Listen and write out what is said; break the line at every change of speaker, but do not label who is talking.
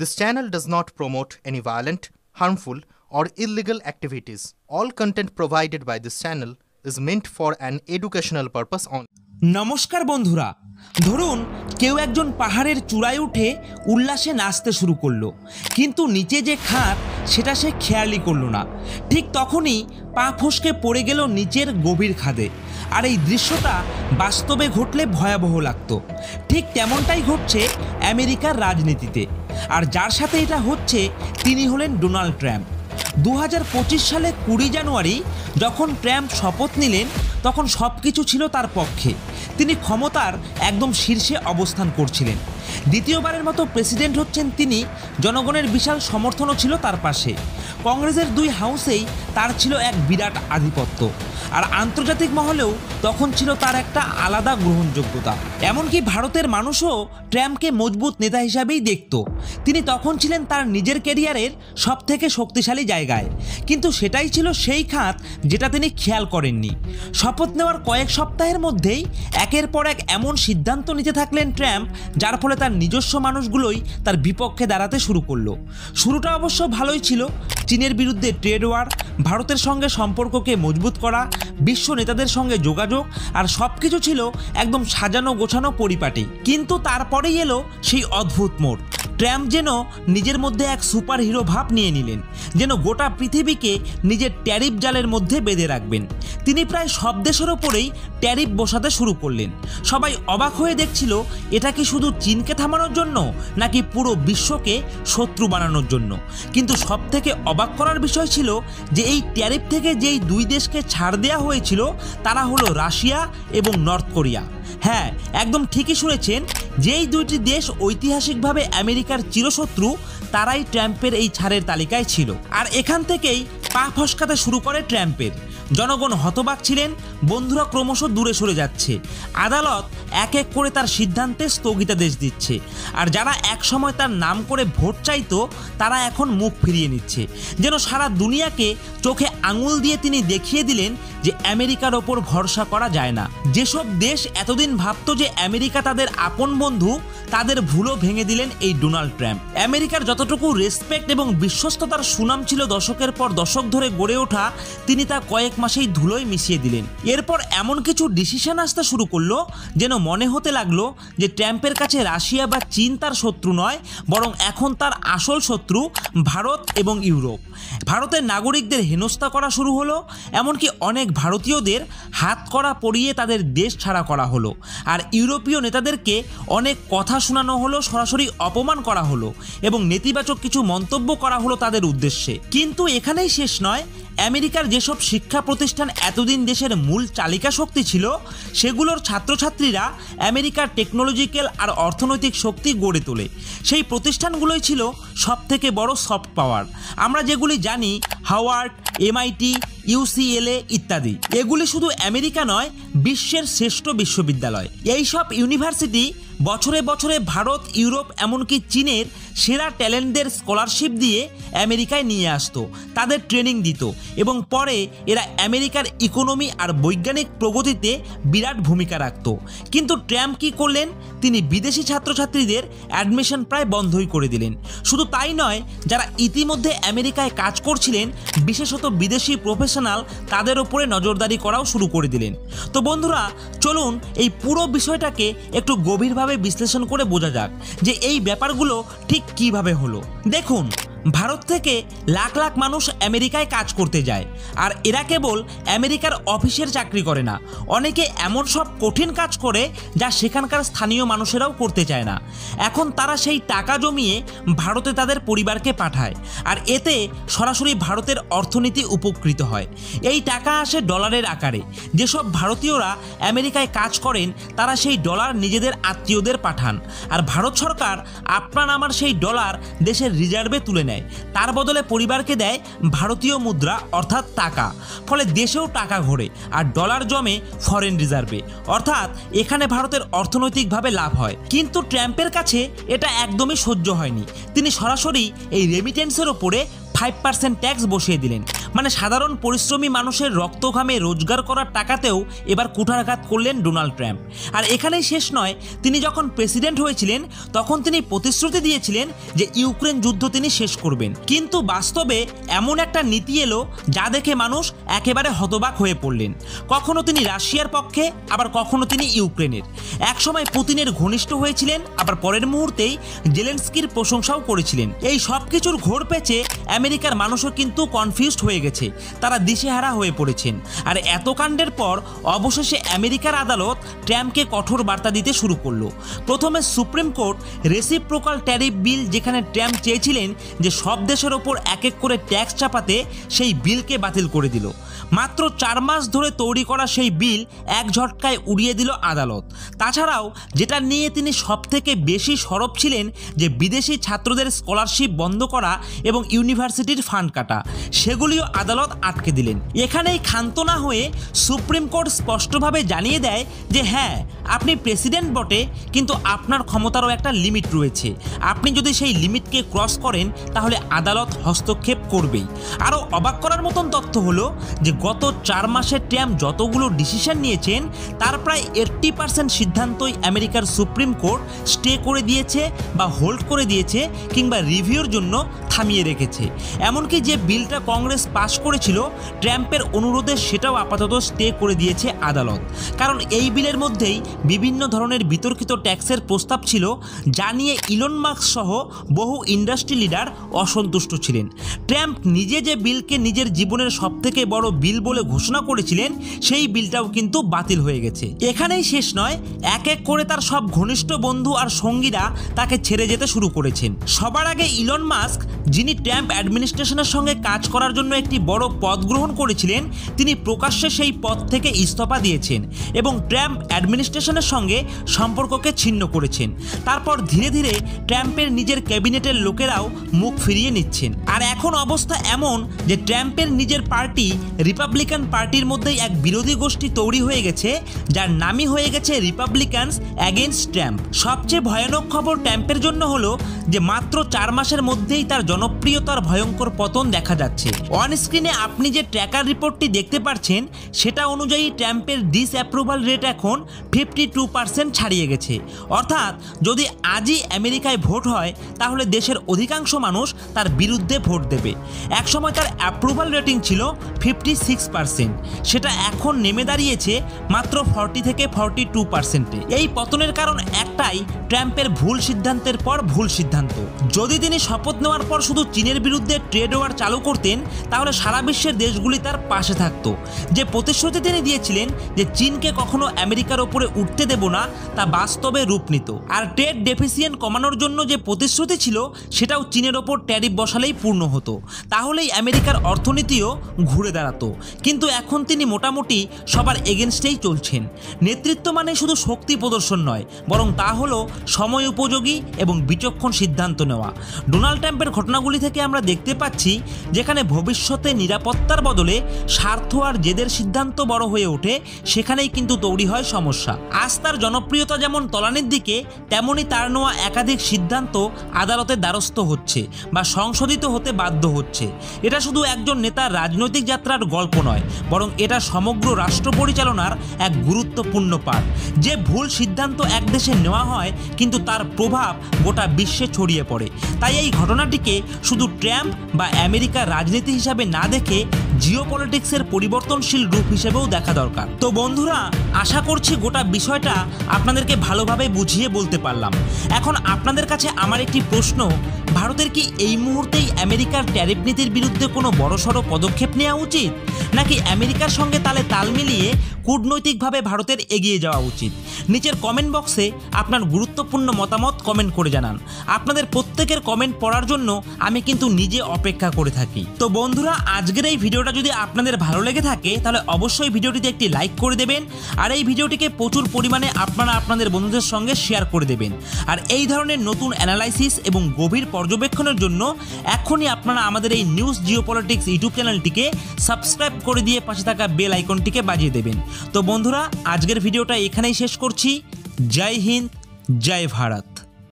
This channel does not promote any violent, harmful, or illegal activities. All content provided by this channel is meant for an educational purpose only.
নমস্কার বন্ধুরা, ধরুন কেউ একজন পাহাড়ের চূড়ায় উঠে উল্লাসে নাচতে শুরু করলো, কিন্তু নিচে যে খাদ সেটা সে খেয়ালই করলো না। ঠিক তখনই পা ফসকে পড়ে গেল নিচের গভীর খাদে। আর এই দৃশ্যটা বাস্তবে ঘটলে ভয়াবহ লাগতো। ঠিক তেমনটাই ঘটছে আমেরিকার রাজনীতিতে। আর যার সাথে এটা হচ্ছে তিনি হলেন ডোনাল্ড ট্রাম্প। 2025 সালে 20 জানুয়ারি যখন ট্রাম্প শপথ নিলেন, তখন সব কিছু ছিল তার পক্ষে। তিনি ক্ষমতার একদম শীর্ষে অবস্থান করছিলেন। দ্বিতীয়বারের মতো প্রেসিডেন্ট হচ্ছেন তিনি। জনগণের বিশাল সমর্থনও ছিল তার পাশে। কংগ্রেসের 2 হাউসেই তার ছিল এক বিরাট আধিপত্য। আর আন্তর্জাতিক মহলেও তখন ছিল তার একটা আলাদা গ্রহণযোগ্যতা। এমনকি ভারতের মানুষও ট্রাম্পকে মজবুত নেতা হিসাবেই দেখত। তিনি তখন ছিলেন তার নিজের ক্যারিয়ারের সবথেকে শক্তিশালী জায়গায়। কিন্তু সেটাই ছিল সেই খাত যেটা তিনি খেয়াল করেননি। শপথ নেওয়ার কয়েক সপ্তাহের মধ্যেই একের পর এক এমন সিদ্ধান্ত নিতে থাকলেন ট্রাম্প, যার ফলে তার নিজস্ব মানুষগুলোই তার বিপক্ষে দাঁড়াতে শুরু করলো। শুরুটা অবশ্য ভালোই ছিল। চীনের বিরুদ্ধে ট্রেড ওয়ার, ভারতের সঙ্গে সম্পর্ককে মজবুত করা, বিশ্ব নেতাদের সঙ্গে যোগাযোগ, আর সব কিছু ছিল একদম সাজানো গোছানো পরিপাটি। কিন্তু তারপরেই এলো সেই অদ্ভুত মোড়। ট্রাম্প যেন নিজের মধ্যে এক সুপার হিরো ভাব নিয়ে নিলেন, যেন গোটা পৃথিবীকে নিজের ট্যারিফ জালের মধ্যে বেঁধে রাখবেন। তিনি প্রায় সব দেশের ওপরেই ট্যারিফ বসাতে শুরু করলেন। সবাই অবাক হয়ে দেখছিল, এটা কি শুধু চীনকে থামানোর জন্য, নাকি পুরো বিশ্বকে শত্রু বানানোর জন্য। কিন্তু সব থেকে অবাক করার বিষয় ছিল যে এই ট্যারিফ থেকে যেই 2 দেশকে ছাড় দেওয়া হয়েছিল তারা হলো রাশিয়া এবং নর্থ কোরিয়া। হ্যাঁ, একদম ঠিকই শুনেছেন, যেই 2টি দেশ ঐতিহাসিকভাবে আমেরিকার চিরশত্রু, তারাই ট্রাম্পের এই ছাড়ের তালিকায় ছিল। আর এখান থেকেই পা ফসকাতে শুরু করে ট্রাম্পের। জনগণ হতবাক ছিলেন, বন্ধুরা ক্রমশ দূরে সরে যাচ্ছে। আদালত এক এক করে তার সিদ্ধান্তে স্থগিতাদেশ দিচ্ছে। আর যারা এক সময় তার নাম করে ভোট চাইতো, তারা এখন মুখ ফিরিয়ে নিচ্ছে। যেন সারা দুনিয়াকে চোখে আঙুল দিয়ে তিনি দেখিয়ে দিলেন যে আমেরিকার ওপর ভরসা করা যায় না। যেসব দেশ এতদিন ভাবত যে আমেরিকা তাদের আপন বন্ধু, তাদের ভুলও ভেঙে দিলেন এই ডোনাল্ড ট্রাম্প। আমেরিকার যতটুকু রেসপেক্ট এবং বিশ্বস্ততার সুনাম ছিল দশকের পর দশক ধরে গড়ে ওঠা, তিনি তা কয়েক মাসেই ধুলোয় মিশিয়ে দিলেন। এরপর এমন কিছু ডিসিশন আসতে শুরু করলো যেন মনে হতে লাগলো যে ট্রাম্পের কাছে রাশিয়া বা চীন তার শত্রু নয়, বরং এখন তার আসল শত্রু ভারত এবং ইউরোপ। ভারতের নাগরিকদের হেনস্থা করা শুরু হলো, এমনকি অনেক ভারতীয়দের হাত কড়া পরিয়ে তাদের দেশ ছাড়া করা হলো। আর ইউরোপীয় নেতাদেরকে অনেক কথা শোনানো হলো, সরাসরি অপমান করা হলো এবং নেতিবাচক কিছু মন্তব্য করা হলো তাদের উদ্দেশ্যে। কিন্তু এখানেই শেষ নয়। আমেরিকার যেসব শিক্ষা প্রতিষ্ঠান এতদিন দেশের মূল চালিকা শক্তি ছিল, সেগুলোর ছাত্রছাত্রীরা আমেরিকার টেকনোলজিক্যাল আর অর্থনৈতিক শক্তি গড়ে তোলে। সেই প্রতিষ্ঠানগুলোই ছিল সবথেকে বড় সফট পাওয়ার। আমরা যেগুলি জানি, হাওয়ার্ড, MIT, UCLA ইত্যাদি, এগুলি শুধু আমেরিকা নয়, বিশ্বের শ্রেষ্ঠ বিশ্ববিদ্যালয়। এই সব ইউনিভার্সিটি বছরে বছরে ভারত, ইউরোপ, এমনকি চীনের সেরা ট্যালেন্টদের স্কলারশিপ দিয়ে আমেরিকায় নিয়ে আসতো, তাদের ট্রেনিং দিত এবং পরে এরা আমেরিকার ইকোনমি আর বৈজ্ঞানিক প্রগতিতে বিরাট ভূমিকা রাখত। কিন্তু ট্রাম্প কী করলেন? তিনি বিদেশি ছাত্রছাত্রীদের অ্যাডমিশন প্রায় বন্ধই করে দিলেন। শুধু তাই নয়, যারা ইতিমধ্যে আমেরিকায় কাজ করছিলেন, বিশেষত বিদেশি প্রফেশনাল, তাদের ওপরে নজরদারি করাও শুরু করে দিলেন। তো বন্ধুরা, চলুন এই পুরো বিষয়টাকে একটু গভীরভাবে বিশ্লেষণ করে বোঝা যাক যে এই ব্যাপারগুলো ঠিক কিভাবে হলো। দেখুন, ভারত থেকে লাখ লাখ মানুষ আমেরিকায় কাজ করতে যায়, আর এরা কেবল আমেরিকার অফিসের চাকরি করে না, অনেকে এমন সব কঠিন কাজ করে যা সেখানকার স্থানীয় মানুষেরাও করতে চায় না। এখন তারা সেই টাকা জমিয়ে ভারতে তাদের পরিবারকে পাঠায়, আর এতে সরাসরি ভারতের অর্থনীতি উপকৃত হয়। এই টাকা আসে ডলারের আকারে। যেসব ভারতীয়রা আমেরিকায় কাজ করেন, তারা সেই ডলার নিজেদের আত্মীয়দের পাঠান, আর ভারত সরকার আপনার আমার সেই ডলার দেশের রিজার্ভে তুলে নেয়। তার বদলে পরিবারকে দেয় ভারতীয় মুদ্রা, অর্থাৎ টাকা। ফলে দেশেও টাকা ঘোরে আর ডলার জমে ফরেন রিজার্ভে, অর্থাৎ এখানে ভারতের অর্থনৈতিকভাবে লাভ হয়। কিন্তু ট্রাম্পের কাছে এটা একদমই সহ্য হয়নি। তিনি সরাসরি এই রেমিটেন্সের ওপরে 5% ট্যাক্স বসিয়ে দিলেন। মানে সাধারণ পরিশ্রমী মানুষের রক্ত ঘামে রোজগার করার টাকাতেও এবার কুঠারাঘাত করলেন ডোনাল্ড ট্রাম্প। আর এখানেই শেষ নয়, তিনি যখন প্রেসিডেন্ট হয়েছিলেন তখন তিনি প্রতিশ্রুতি দিয়েছিলেন যে ইউক্রেন যুদ্ধ তিনি শেষ করবেন, কিন্তু বাস্তবে এমন একটা নীতি এলো যা দেখে মানুষ একেবারে হতবাক হয়ে পড়লেন। কখনো তিনি রাশিয়ার পক্ষে, আবার কখনো তিনি ইউক্রেনের। একসময় পুতিনের ঘনিষ্ঠ হয়েছিলেন, আবার পরের মুহূর্তেই জেলেনস্কির প্রশংসাও করেছিলেন। এই সব কিছুর ঘোর পেঁচে আমেরিকার মানুষও কিন্তু কনফিউজড হয়ে গেছে, তারা দিশেহারা হয়ে পড়েছেন। আর এত কাণ্ডের পর অবশেষে আমেরিকার আদালত ট্রাম্পকে কঠোর বার্তা দিতে শুরু করলো। প্রথমে সুপ্রিম কোর্ট রেসিপ্রোকাল ট্যারিফ বিল, যেখানে ট্রাম্প চেয়েছিলেন যে সব দেশের ওপর এক এক করে ট্যাক্স চাপাতে, সেই বিলকে বাতিল করে দিল। মাত্র 4 মাস ধরে তৈরি করা সেই বিল এক ঝটকায় উড়িয়ে দিল আদালত। তাছাড়াও যেটা নিয়ে তিনি সবথেকে বেশি সরব ছিলেন, যে বিদেশি ছাত্রদের স্কলারশিপ বন্ধ করা এবং ইউনিভার্সিটির ফান্ড কাটা, সেগুলিও আদালত আটকে দিলেন। এখানেই ক্ষান্ত না হয়ে সুপ্রিম কোর্ট স্পষ্টভাবে জানিয়ে দেয় যে হ্যাঁ, আপনি প্রেসিডেন্ট বটে, কিন্তু আপনার ক্ষমতারও একটা লিমিট রয়েছে। আপনি যদি সেই লিমিটকে ক্রস করেন তাহলে আদালত হস্তক্ষেপ করবেই। আরও অবাক করার মতন তথ্য হলো যে গত 4 মাসে ট্রাম্প যতগুলো ডিসিশন নিয়েছেন তার প্রায় 80% সিদ্ধান্তই আমেরিকার সুপ্রিম কোর্ট স্টে করে দিয়েছে বা হোল্ড করে দিয়েছে, কিংবা রিভিউর জন্য থামিয়ে রেখেছে। এমনকি যে বিলটা কংগ্রেস পাশ করেছিল ট্রাম্পের অনুরোধে, সেটাও আপাতত স্টে করে দিয়েছে আদালত। কারণ এই বিলের মধ্যেই বিভিন্ন ধরনের বিতর্কিত ট্যাক্সের প্রস্তাব ছিল, যা নিয়ে ইলন মাস্ক সহ বহু ইন্ডাস্ট্রি লিডার অসন্তুষ্ট ছিলেন। ট্রাম্প নিজে যে বিলকে নিজের জীবনের সবথেকে বড় বিল বলে ঘোষণা করেছিলেন, সেই বিলটাও কিন্তু বাতিল হয়ে গেছে। এখানেই শেষ নয়, এক এক করে তার সব ঘনিষ্ঠ বন্ধু আর সঙ্গীরা তাকে ছেড়ে যেতে শুরু করেছেন। সবার আগে ইলন মাস্ক, যিনি ট্রাম্প অ্যাডমিনিস্ট্রেশনের সঙ্গে কাজ করার জন্য একটি বড় পদ গ্রহণ করেছিলেন, তিনি প্রকাশ্যে সেই পদ থেকে ইস্তফা দিয়েছেন এবং ট্রাম্প অ্যাডমিনিস্ট্রেশনের সঙ্গে সম্পর্ককে ছিন্ন করেছেন। তারপর ধীরে ধীরে ট্রাম্পের নিজের ক্যাবিনেটের লোকেরাও মুখ ফিরিয়ে নিচ্ছেন। আর এখন অবস্থা এমন যে ট্রাম্পের নিজের পার্টি, রিপাবলিকান পার্টির মধ্যেই এক বিরোধী গোষ্ঠী তৈরি হয়ে গেছে, যার নামই হয়ে গেছে রিপাবলিকানস অ্যাগেনস্ট ট্রাম্প। সবচেয়ে ভয়ানক খবর ট্রাম্পের জন্য হলো যে মাত্র 4 মাসের মধ্যেই তার জনপ্রিয়তার ভয়ঙ্কর পতন দেখা যাচ্ছে। অন স্ক্রিনে আপনি যে ট্র্যাকার রিপোর্টটি দেখতে পাচ্ছেন, সেটা অনুযায়ী ট্রাম্পের ডিসঅ্যাপ্রুভাল রেট এখন 52% ছাড়িয়ে গেছে। অর্থাৎ যদি আজই আমেরিকায় ভোট হয় তাহলে দেশের অধিকাংশ মানুষ তার বিরুদ্ধে ভোট দেবে। একসময় তার অ্যাপ্রুভাল রেটিং ছিল 56%, সেটা এখন নেমে দাঁড়িয়েছে মাত্র 40 থেকে 42%-এ। এই পতনের কারণ একটাই, ট্রাম্পের ভুল সিদ্ধান্তের পর ভুল সিদ্ধান্ত। যদি তিনি শপথ নেওয়ার পর শুধু চীনের বিরুদ্ধে ট্রেড ওয়ার চালু করতেন, তাহলে সারা বিশ্বের দেশগুলি তার পাশে থাকতো। যে প্রতিশ্রুতি তিনি দিয়েছিলেন যে চীনকে কখনো আমেরিকার ওপরে উঠতে দেব না, তা বাস্তবে রূপ নিত। আর ট্রেড ডেফিসিয়েন্ট কমানোর জন্য যে প্রতিশ্রুতি ছিল, সেটাও চীনের ওপর ট্যারিফ বসালেই পূর্ণ হতো। তাহলেই আমেরিকার অর্থনীতিও ঘুরে দাঁড়াতো। কিন্তু এখন তিনি মোটামুটি সবার এগেনস্টেই চলছেন। নেতৃত্ব মানে শুধু শক্তি প্রদর্শন নয়, বরং তা হলো সময় উপযোগী এবং বিচক্ষণ সিদ্ধান্ত নেওয়া। ডোনাল্ড ট্রাম্পের ঘটনাগুলি থেকে আমরা দেখতে পাচ্ছি, যেখানে ভবিষ্যতে নিরাপত্তার বদলে স্বার্থ আর জেদের সিদ্ধান্ত বড় হয়ে ওঠে, সেখানেই কিন্তু তৈরি হয় সমস্যা। আজ তার জনপ্রিয়তা যেমন তলানির দিকে, তেমনই তার নেওয়া একাধিক সিদ্ধান্ত আদালতের দ্বারস্থ হচ্ছে বা সংশোধিত হতে বাধ্য হচ্ছে। এটা শুধু একজন নেতার রাজনৈতিক যাত্রার গল্প নয়, বরং এটা সমগ্র রাষ্ট্র পরিচালনার এক গুরুত্বপূর্ণ পাঠ। যে ভুল সিদ্ধান্ত এক দেশে নেওয়া হয়, কিন্তু তার প্রভাব গোটা বিশ্বে ছড়িয়ে পড়ে। তাই এই ঘটনাটিকে শুধু ট্রাম্প বা আমেরিকার রাজনীতি হিসাবে না দেখে জিওপলিটিক্সের পরিবর্তনশীল রূপ হিসেবেও দেখা দরকার। তো বন্ধুরা, আশা করছি গোটা বিষয়টা আপনাদেরকে ভালোভাবে বুঝিয়ে বলতে পারলাম। এখন আপনাদের কাছে আমার একটি প্রশ্ন, ভারতের কি এই মুহূর্তেই আমেরিকার ট্যারিফ নীতির বিরুদ্ধে কোনো বড়সড় পদক্ষেপ নেওয়া উচিত, নাকি আমেরিকার সঙ্গে তাল মিলিয়ে কূটনৈতিকভাবে ভারতের এগিয়ে যাওয়া উচিত? নিচের কমেন্ট বক্সে আপনার গুরুত্বপূর্ণ মতামত কমেন্ট করে জানান। আপনাদের প্রত্যেকের কমেন্ট পড়ার জন্য আমি কিন্তু নিজে অপেক্ষা করে থাকি। তো বন্ধুরা, আজকের এই ভিডিওটা যদি আপনাদের ভালো লেগে থাকে, তাহলে অবশ্যই ভিডিওটিতে একটি লাইক করে দেবেন, আর এই ভিডিওটিকে প্রচুর পরিমাণে আপনারা আপনাদের বন্ধুদের সঙ্গে শেয়ার করে দেবেন। আর এই ধরনের নতুন অ্যানালাইসিস এবং গভীর পর্যবেক্ষণের জন্য এখনই আপনারা আমাদের এই নিউজ জিওপলিটিক্স ইউটিউব চ্যানেলটিকে সাবস্ক্রাইব করে দিয়ে পাশে থাকা বেল আইকনটিকে বাজিয়ে দেবেন। তো বন্ধুরা, আজকের ভিডিওটা এখানেই শেষ করছি। জয় হিন্দ, জয় ভারত।